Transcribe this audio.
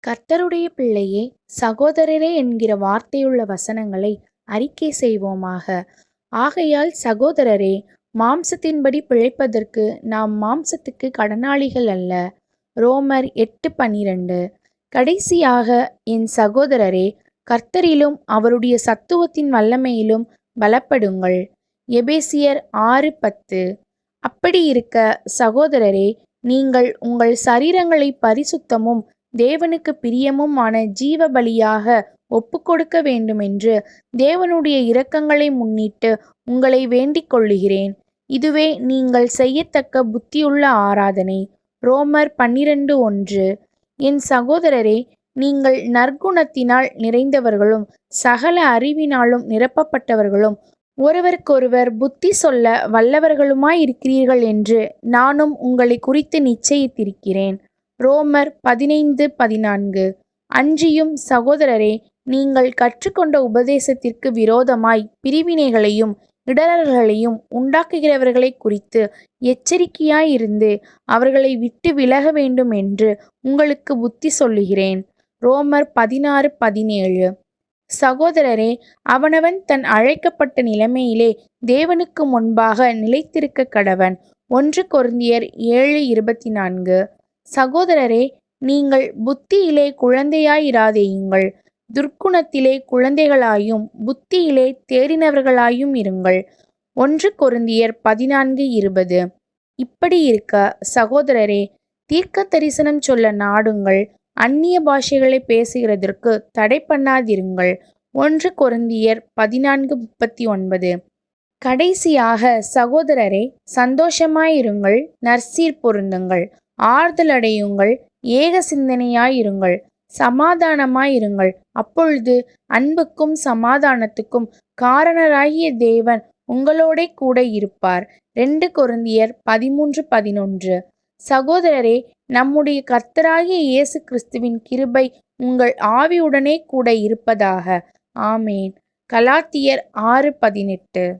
கர்த்தருடைய பிள்ளையே, சகோதரரே என்கிற வார்த்தையுள்ள வசனங்களை அறிக்கை செய்வோமாக. ஆகையால் சகோதரரே, மாம்சத்தின்படி பிழைப்பதற்கு நாம் மாம்சத்துக்கு கடனாளிகள் அல்ல. ரோமர் 8:12. கடைசியாக என் சகோதரரே, கர்த்தரிலும் அவருடைய சத்துவத்தின் வல்லமையிலும் பலப்படுங்கள். எபேசியர் 6:10. அப்படி இருக்க சகோதரரே, நீங்கள் உங்கள் சரீரங்களை பரிசுத்தமும் தேவனுக்கு பிரியமுமான ஜீவ பலியாக ஒப்புக்கொடுக்க வேண்டுமென்று தேவனுடைய இரக்கங்களை முன்னிட்டு உங்களை வேண்டிக் கொள்ளுகிறேன். இதுவே நீங்கள் செய்யத்தக்க புத்தியுள்ள ஆராதனை. ரோமர் 12:1. என் சகோதரரே, நீங்கள் நற்குணத்தினால் நிறைந்தவர்களும் சகல அறிவினாலும் நிரப்பப்பட்டவர்களும் ஒருவருக்கொருவர் புத்தி சொல்ல வல்லவர்களுமாயிருக்கிறீர்கள் என்று நானும் உங்களை குறித்து நிச்சயித்திருக்கிறேன். ரோமர் 15:14. அன்றியும் சகோதரரே, நீங்கள் கற்றுக்கொண்ட உபதேசத்திற்கு விரோதமாய் பிரிவினைகளையும் இடறல்களையும் உண்டாக்குகிறவர்களை குறித்து எச்சரிக்கையாயிருந்து அவர்களை விட்டு விலக வேண்டும் என்று உங்களுக்கு புத்தி சொல்லுகிறேன். ரோமர் 16:17. சகோதரரே, அவனவன் தன் அழைக்கப்பட்ட நிலைமையிலே தேவனுக்கு முன்பாக நிலைத்திருக்க கடவன். 1 கொரிந்தியர் 7:24. சகோதரரே, நீங்கள் புத்தியிலே குழந்தையாயிராதேயுங்கள், துர்க்குணத்திலே குழந்தைகளாயும் புத்தியிலே தேறினவர்களாயும் இருங்கள். 1 கொரிந்தியர் 14:20. இப்படி இருக்க சகோதரரே, தீர்க்க தரிசனம் சொல்ல நாடுங்கள், அந்நிய பாஷைகளை பேசுகிறதற்கு தடை பண்ணாதிருங்கள். 1 கொரிந்தியர் 14:39. கடைசியாக சகோதரரே, சந்தோஷமாயிருங்கள், நற்சீர் பொருந்துங்கள், ஆறுதல் அடையுங்கள், ஏக சிந்தனையாயிருங்கள், சமாதானமாயிருங்கள். அப்பொழுது அன்புக்கும் சமாதானத்துக்கும் காரணராகிய தேவன் உங்களோடே கூட இருப்பார். 2 கொரிந்தியர் 13:11. சகோதரரே, நம்முடைய கர்த்தராகிய இயேசு கிறிஸ்துவின் கிருபை உங்கள் ஆவியுடனே கூட இருப்பதாக. ஆமேன். கலாத்தியர் 6:18.